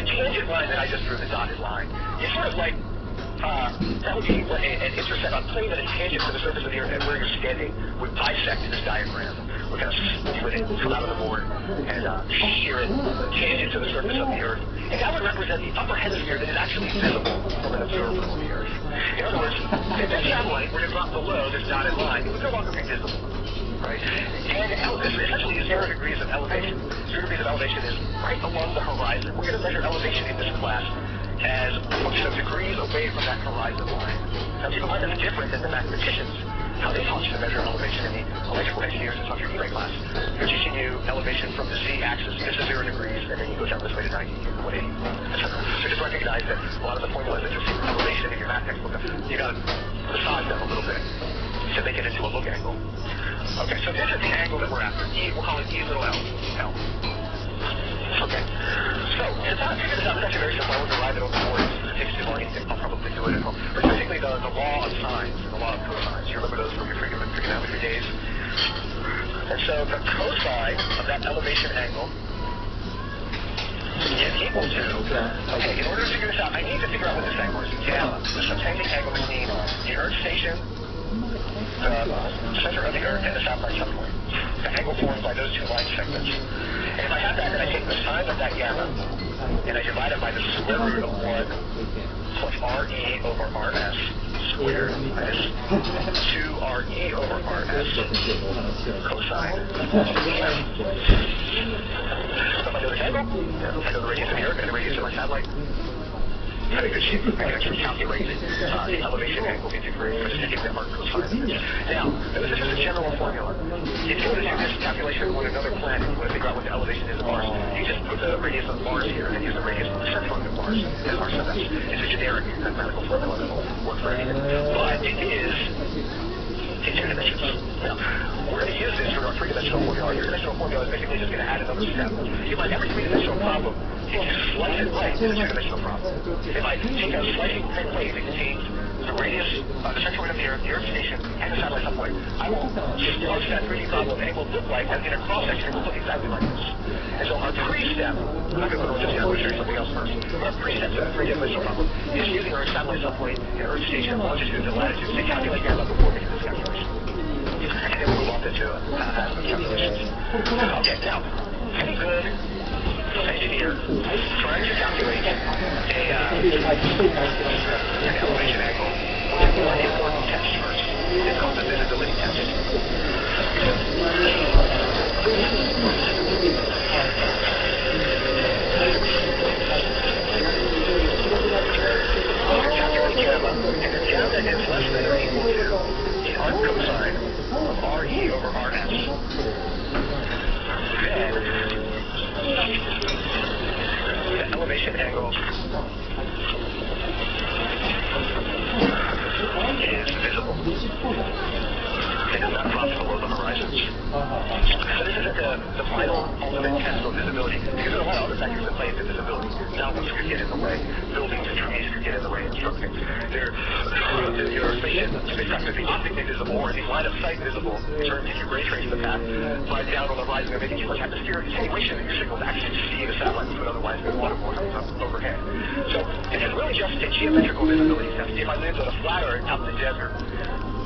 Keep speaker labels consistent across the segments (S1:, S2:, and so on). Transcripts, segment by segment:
S1: tangent line that I just drew, the dotted line, is sort of like, that would be an intercept on plane that a tangent to the surface of the Earth, and where you're standing would bisect this diagram. We're kind of split it, come out of the board, and shear it tangent to the surface of the Earth. And that would represent the upper hemisphere that is actually visible from an observer of the Earth. In other words, if this satellite were to drop below this dotted line, it would no longer be visible. Right? And essentially 0 degrees of elevation. 0 degrees of elevation is right along the horizon. We're going to measure elevation in this class as a function of degrees away from that horizon line. Now keep in mind that's different than the mathematicians, how they taught you to measure elevation in the electrical engineers and your E-Ray class. They're teaching you elevation from the z-axis. This is 0 degrees, and then you go down this way to 90, 180, etc. So just recognize that a lot of the formulas that you see elevation in your math textbook, you got to massage them a little bit to make it into a look angle. Okay, so this is the angle that we're after. We'll call it E little l. Okay. So, to figure this out, it's actually very simple. I won't derive it on the board. It takes too long. I'll probably do it at home. But basically, the law of sines and the law of cosines. You remember those from your trigonometry days? And so, the cosine of that elevation angle is equal to, okay, in order to figure this out, I need to figure out what this angle is. Gamma, the subtending angle between the Earth station, the center of the Earth, and the satellite subpoint. The angle formed by those two line segments. And if I have that, then I take the sine of that gamma, and I divide it by the square root of 1 plus RE over RS squared minus 2RE over RS cosine of gamma. So if I know this angle, I know the radius of the Earth and the radius of my satellite, I have a good shape. I can actually calculate the elevation angle integrate for just taking the arc cosine. Now, this is just a general formula. If you want to do this calculation on another planet, you want to figure out what the elevation is of Mars, you just put the radius of Mars here and use the radius of the centroid of Mars as our sentence. It's a generic mathematical formula that will work for anything. But it is in 2 dimensions. Now, we're going to use this for our 3-dimensional formula. Your dimensional formula is basically just going to add another step. You find every 3-dimensional problem, if you slice it right, it's a 2-dimensional problem. If I take a slicing thin plate that contains the radius, the centroid of the Earth station, and the satellite subpoint, I will slice that 3D problem, and it will look like, in a cross-section, it will look exactly like this. And so our pre-step, I'm not going to go into this yet, I'm going to show you something else first. Our pre-step to the 3-dimensional problem is using our satellite subpoint and Earth station longitude and latitude to calculate gamma before we do this calculation. And then we'll move on to calculations. Okay, now, any good engineer trying to calculate an elevation angle will do an important test first. It's called the visibility test. Calculate gamma, and if gamma is less than or equal to the arc cosine of RE over RS, then the elevation angle is visible. It does not drop below the horizons. So this isn't the final ultimate test of visibility, because there are a lot of other factors that play into visibility. Mountains could get in the way, buildings and trees could get in the way, and structures. Your spacecraft could be optically visible or the line of sight visible in terms if you ray trace the path, fly down on the horizon and making too much atmospheric attenuation in your signal to actually see the satellite, which would otherwise be waterborne overhead. So it is really just a geometrical visibility test. If I lived on a flat earth out in the desert,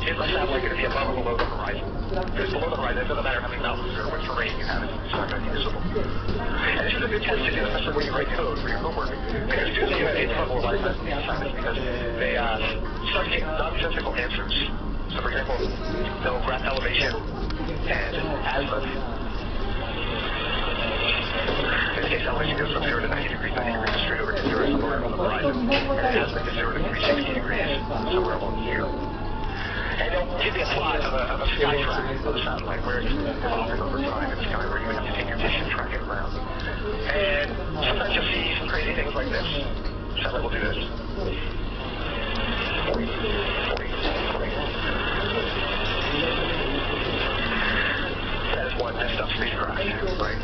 S1: is my satellite going to be above or below the horizon? If it's below the horizon, it doesn't matter how many mountains or what terrain you have, it's not going to be visible. And this is a good test to do, especially when you write code for your homework. Because students are going to get in trouble a lot of times with these assignments because they start getting nonsensical answers. So for example, they'll graph elevation and azimuth. In this case, elevation goes from 0 to 90 degrees, 90 degrees straight over to 0 somewhere on the horizon. And azimuth is 0 to 360 degrees somewhere along here. And they'll give you a plot of a sky track of the satellite where it's evolving over time in the sky where you have to take your dish and track it around. And sometimes you'll see some crazy things like this. The satellite will do this. That is one messed up spacecraft, right?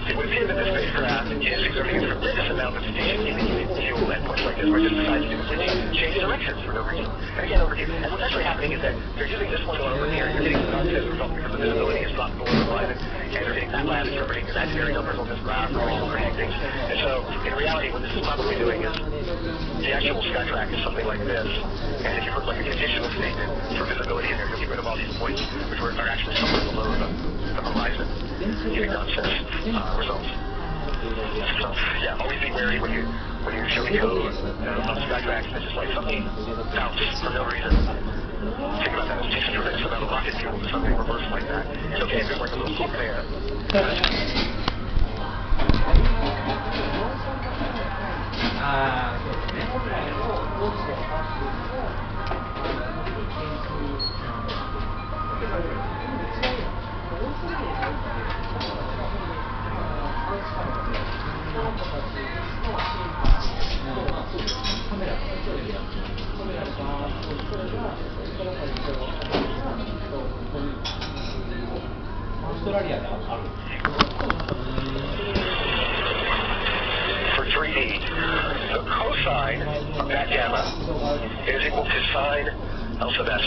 S1: It would appear that this spacecraft is exerting a tremendous amount of station fuel at points like this, where it just decides to completely change directions for no reason. And again, over here. And what's actually happening is that they're using this formula over here, and you're getting the nonsense result because the visibility is dropped below the horizon. and they're getting that lab interpreting imaginary numbers on this graph, or creating things. And so, in reality, what this is probably doing is the actual SkyTrack is something like this. And if you put like a conditional statement for visibility in there, you'll get rid of all these points, which are actually somewhere below the horizon, giving nonsense results. So, yeah, always be wary when you're showing code on SkyTrack that's just like something bounce for no reason. Think about that. It takes a tremendous amount of rocket fuel to something reverse like that. It's okay if there's like a little hook there. For 3D, the cosine of that gamma is equal to sine L sub S,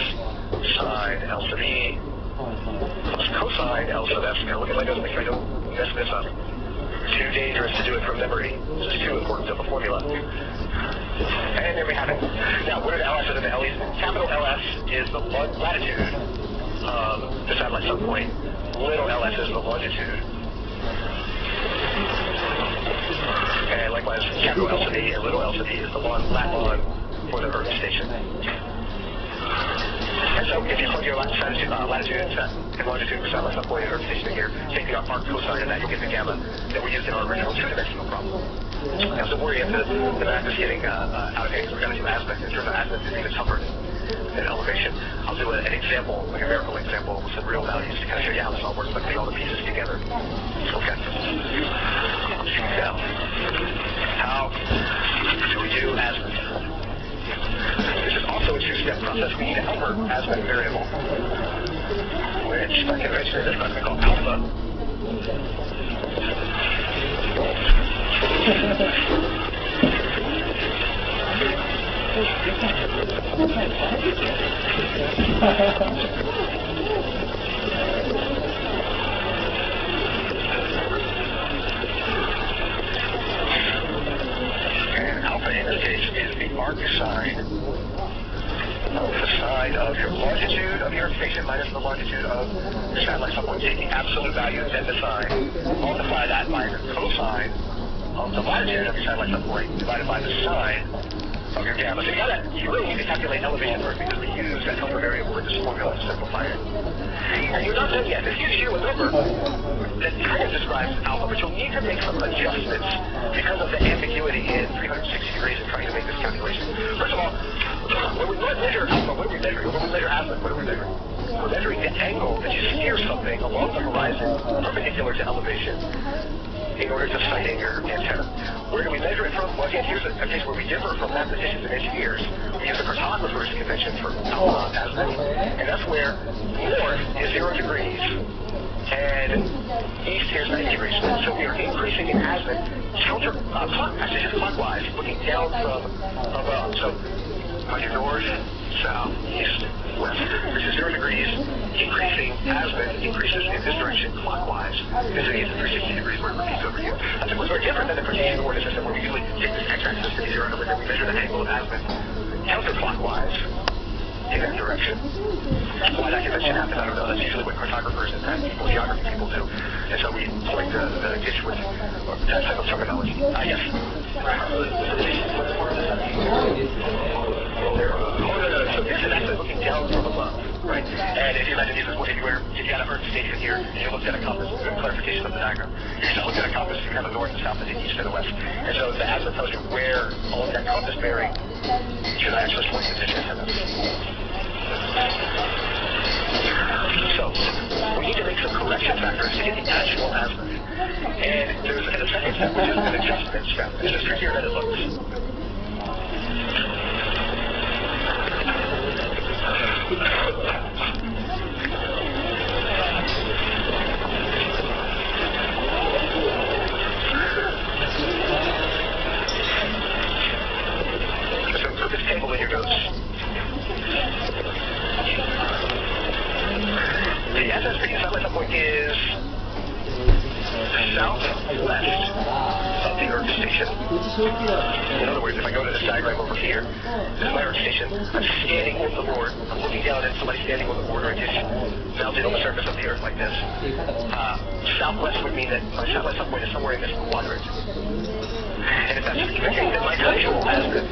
S1: sine L sub E, plus cosine L sub S. Now look at my notes, make sure I don't mess this up. Too dangerous to do it from memory. This is too important of a formula. And there we have it. Now, what are the LS's and the LE's? Capital LS is the latitude of the satellite subpoint. Little ls is the longitude. And likewise, capital L sub E and little L sub E is the lat long for the Earth station. And so if you plug your latitude and longitude for satellite subpoint and Earth station in here, take the arc cosine of that, you'll get the gamma that we used in our original two-dimensional problem. Now, so worry if the math is getting out of hand, we're going to do aspect. In terms of aspect, it's even tougher than elevation. I'll do an example, like a numerical example with some real values to kind of show you how this all works by putting all the pieces together. Okay. Now, how do we do azimuth? This is also a two-step process. We need a helper azimuth variable, which by convention is going to be called alpha. And alpha in this case is the arc sine of the sine of your longitude of your station minus the longitude of your satellite subpoint. Take the absolute value, then the sine, multiply that by the cosine of the latitude of your satellite subpoint divided by the sine of your gamma. So you really need to calculate elevation first because we use that helper variable in this formula to simplify it. And you're not done yet. This gives you a number that kind of describes alpha, but you'll need to make some adjustments because of the ambiguity in 360 degrees in trying to make this calculation. First of all, when we measure alpha, what are we measuring? When we measure azimuth, what are we measuring? We're measuring the angle that you steer something along the horizon perpendicular to elevation in order to sighting your antenna. Where do we measure it from? Well, again, here's a case where we differ from mathematicians and engineers. We use the cartographer's convention for alpha azimuth, and that's where north is 0 degrees, and east here is 90 degrees. So we are increasing in azimuth clockwise, looking down from above. So on your north, south, east, west. This is 0 degrees, increasing azimuth increases in this direction clockwise. This is 360 degrees where it repeats over here. That's what's very different than the Cartesian coordinate system where we usually take this x-axis to be 0 and then we measure the angle of azimuth counterclockwise in that direction. Why that convention happens, I don't know. That's usually what cartographers and geography people do. And so we point the dish with that type of terminology. Yes. So this is actually looking down from above, right? And if you imagine if you had an Earth station here and you looked at a compass, good clarification of the diagram. You just looked at a compass, you have a north and south and the east and the west. And so the azimuth tells you where all of that compass bearing should actually point the dish antenna. So we need to make some correction factors to get the actual azimuth. And there's a second step, which is an adjustment step. It's just trickier than it looks. So put this table in your notes. The SSP satellite subpoint is southwest of the Earth station. In other words, if I go to this diagram over here, this is my Earth station. I'm standing over the board. I'm looking down at somebody standing on the board, or just mounted on the surface of the Earth like this. Southwest would mean that my satellite subpoint is somewhere in this quadrant. And if that's the case, then my actual azimuth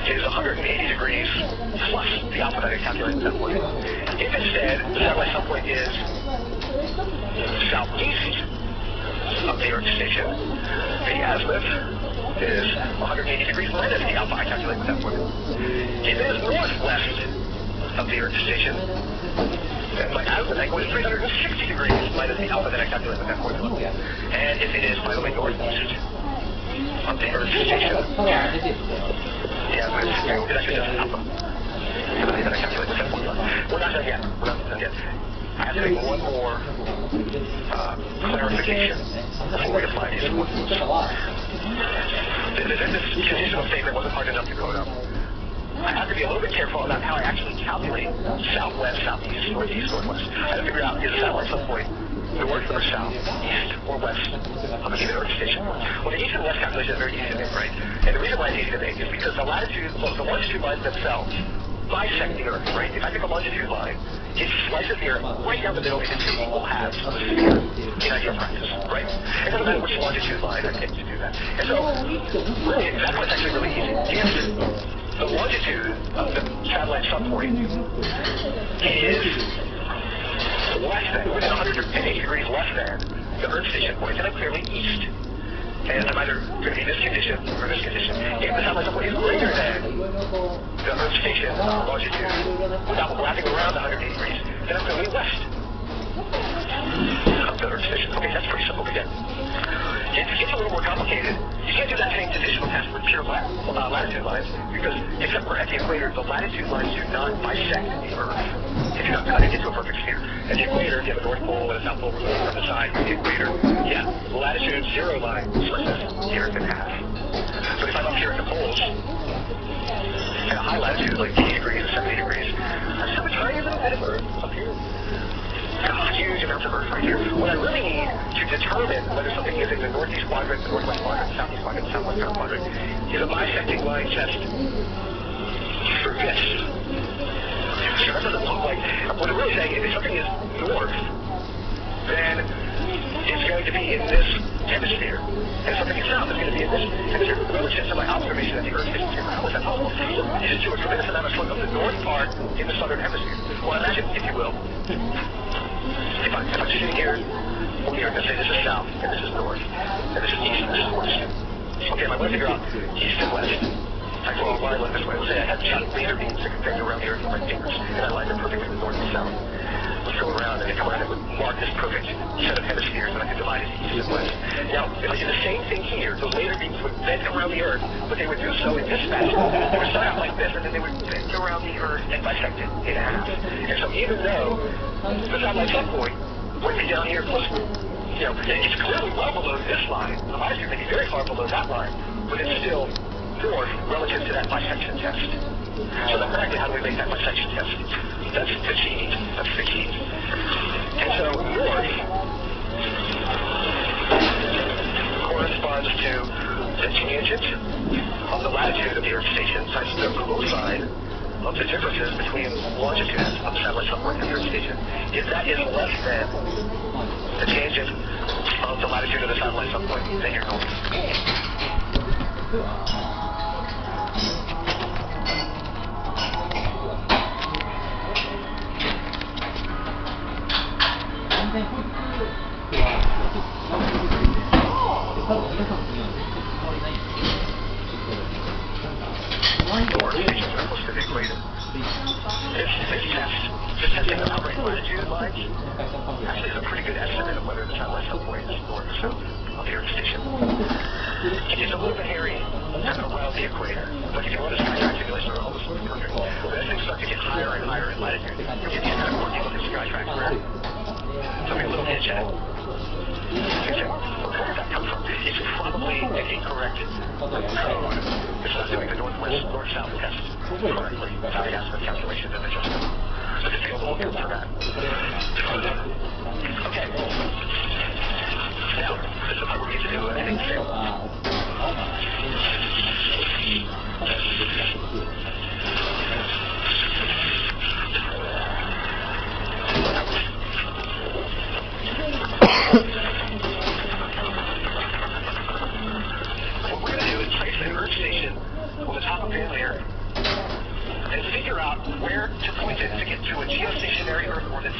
S1: is 180 degrees plus the alpha that I calculated at that point. If instead the satellite subpoint is southeast of the Earth station, the azimuth is 180 degrees minus the alpha I calculated at that point. If it is northwest of the Earth station, then my azimuth angle is 360 degrees minus the alpha that I calculated at that point. And if it is, by the way, northeast of the Earth station, yeah, but it's actually just alpha. That I calculated at that point. We're not done yet. We're not done yet. I have to make one more clarification before we apply these rules. This conditional statement wasn't hard enough to code up. I have to be a little bit careful about how I actually calculate southwest, southeast, northeast, northwest. I have to figure out, is the satellite subpoint north or south, east or west of a given Earth station? Well, the east and west calculation is very easy to make, right? And the reason why it's easy to make is because the latitude, well, the longitude lines themselves bisect the Earth, right? If I pick a longitude line, it slices the Earth right down the middle into two equal halves of a sphere in ideal practice, right? It doesn't matter which longitude line I pick to do that. And so, really, that's why it's actually really easy. If the longitude of the satellite subpoint is less than, within 180 degrees less than the Earth station point, then I'm clearly east. And I'm either going to be this condition or this condition. If the satellite subpoint is greater than the Earth station longitude without wrapping around the 180 degrees, then I'm going to be west of the Earth station. Okay, that's pretty simple to get. It gets a little more complicated. You can't do that same conditional test with pure latitude lines, because except for at the equator, the latitude lines do not bisect the Earth. They do not cut it into a perfect sphere. At the equator, if you have a North Pole and a South Pole on the side of the equator, yeah, the latitude zero line slices the Earth in half. But if I'm up here at the poles, at a high latitude, like 80 degrees or 70 degrees, I just have a tiny little bit of Earth up here. Huge amounts of Earth right here. What I really need to determine whether something is in the northeast quadrant, the northwest quadrant, the southeast quadrant, the southwestern quadrant, is a bisecting line test for this. So that doesn't look like, what I'm really saying is if something is north, then it's going to be in this hemisphere. And if something is south, it's going to be in this hemisphere. Relative to my observation of the Earth hemisphere, how is that possible? It is to a tremendous amount of slope of the north part in the southern hemisphere. Well, imagine, if you will, if I'm sitting here on the Earth and say this is south, and this is north, and this is east, and this is west. Okay, if I want to figure out east and west, I draw a line like this way. Let's say I had shot laser beams that could around the Earth with my fingers, and I lined them perfectly with north and south. Let's go around, and they come around and would mark this perfect set of hemispheres, and I could divide it east and west. Now, if I did the same thing here, those laser beams would bend around the Earth, but they would do so in this fashion. They would start out like this, and then they would bend around the Earth and bisect it in half. And so even though the satellite subpoint would be down here close to, it's clearly well below this line. The latitude may be very far below that line, but it's still north relative to that bisection test. So then exactly how do we make that bisection test? That's the key. That's the key. And so north corresponds to the tangent of the latitude of the Earth station times the cosine of the differences between longitudes of the satellite subpoint and the Earth station. If that is less than the tangent of the latitude of the satellite subpoint, then you're north. This testing of outright latitude lines actually is a pretty good estimate of whether the satellite subpoint is north or south of the Earth station. It gets a little bit hairy around the equator, but if you want to sky track simulation, they're almost perfect. But as things start to get higher and higher in latitude, you get these kind of quirky looking sky tracks where something a little hitch at it. Where did that come from? It's probably an incorrect code. It's not doing the northwest, north-south test correctly. That's how the azimuth calculations and adjustment. So just take a little bit for that. Okay.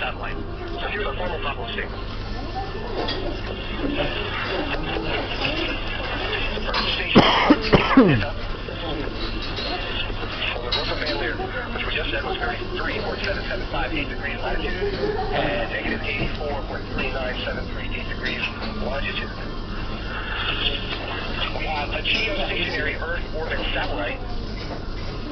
S1: satellite. So here's our formal problem statement. The first station is up. The Rosa Bandelier, which we just said was 33.7758 degrees latitude and negative 84.3973 degrees longitude. We have a geostationary Earth orbit satellite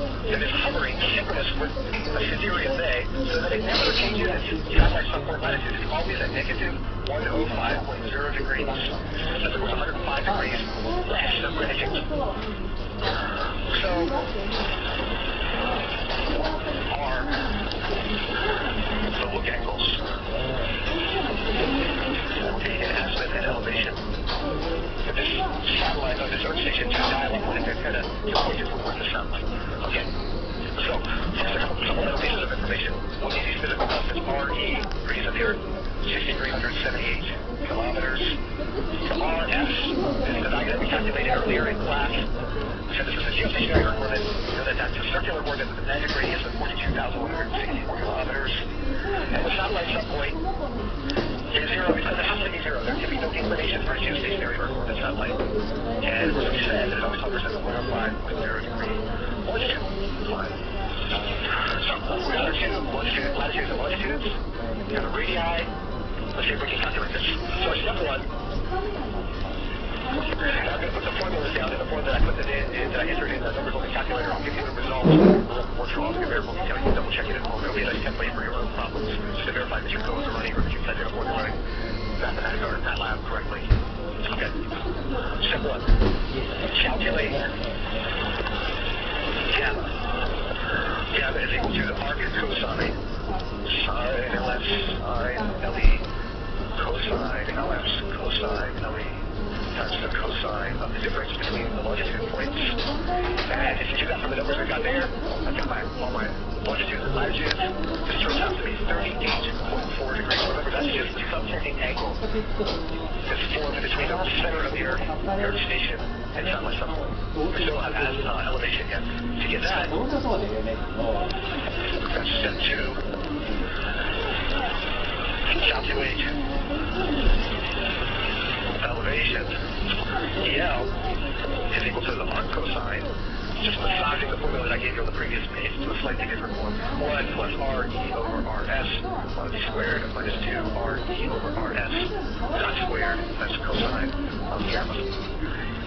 S1: that is hovering synchronous with Sidereus A, so that it never changes its satellite sunport latitude. It's always at negative 105.0 degrees. That's of course 105 degrees less than Greenwich. So, are the look angles, the azimuth and elevation. This satellite, or this Earth station, to dial up with its antenna to point it towards the satellite. Okay. So, first a couple supplemental pieces of information. One easy physical constant, RE, degrees of the Earth, 6,378 kilometers. The RS is the value that we calculated earlier in class. We said this is a geostationary Earth orbit. You know that that's a circular orbit with a magic radius of 42,164 kilometers. And the satellite subpoint is zero because it has to be zero. There can be no inclination for a geostationary Earth orbit satellite. And as we said, it always hovers at 105.0 degree longitude. Fine. So, we got our two latitudes and longitudes. We have the radii. Let's see if we can calculate this. So, step one. I'm going to put the formulas down in the form that I put that I entered in the numbers on the calculator. I'll give you the results. We'll through all the variables detail. You can double check it at home. It'll be a nice template for your own problems, just to verify that your codes are running or that you typed in a formula running Mathematica or MATLAB correctly. Okay. Step one. Calculate gamma. Gamma is equal to the arc cosine sine LS sine LE cosine LS cosine LE. That's the cosine of the difference between the longitude points. And if you do that from the numbers we got there, I've got all my longitudes and latitudes. This turns out to be 38.4 degrees. Remember, that's just the subtending angle that's formed between the center of the Earth station, and satellite subpoint. We still don't have elevation yet. To get that, that's step two. Calculate elevation. EL is equal to the arc cosine, just massaging the formula that I gave you on the previous page to a slightly different form. 1 plus RE over RS, 1 squared minus 2 RE over RS, dot squared, that's cosine of gamma.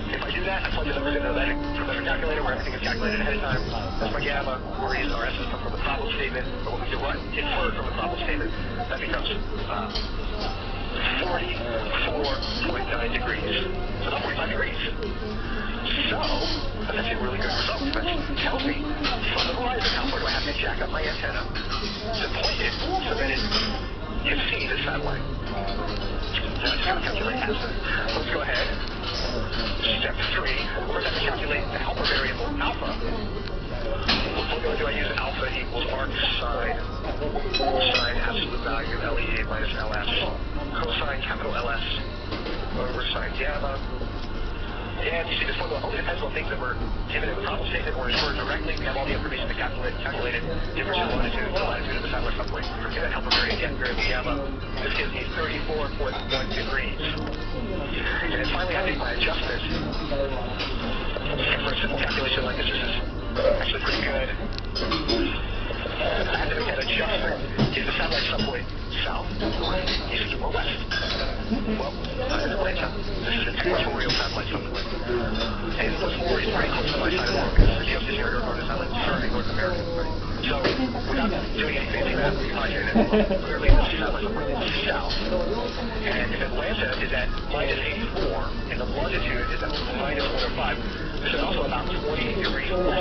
S1: If I do that, I plug the numbers into that professor calculator where everything is calculated ahead of time. That's my gamma. RE's and RS's come from the problem statement, but what we do infer from the problem statement, that becomes 44.9 degrees. So not 45 degrees. So, that's actually a really good result. That tells me from the horizon how far do I have to jack up my antenna to point it so that it can see the satellite. So I'm just going to calculate that. Let's go ahead. Step 3, we're going to calculate the helper variable alpha. What formula do I use? Alpha equals arc sine absolute value LEA minus LS cosine capital LS over sine gamma. And you see this formula only depends on things that were given in the problem statement or inferred directly. We have all the information to calculate difference in longitude and latitude of the satellite subpoint. Okay, that helper variable gamma. This gives me 34.1 degrees. And then finally I make my adjustment. And for a simple calculation like this is actually pretty good. I have to make that adjustment. Is the satellite subpoint south, north, east, or west? Well, in Atlanta, this is an equatorial satellite subpoint. And the 4 is very close to my side of the world because the geostationary Earth orbit satellite serving North America. Right? So, without doing any fancy math, we can imagine that clearly the satellite subpoint is south. And if Atlanta is at minus 84, and the longitude is at minus 105, this is also about 20 degrees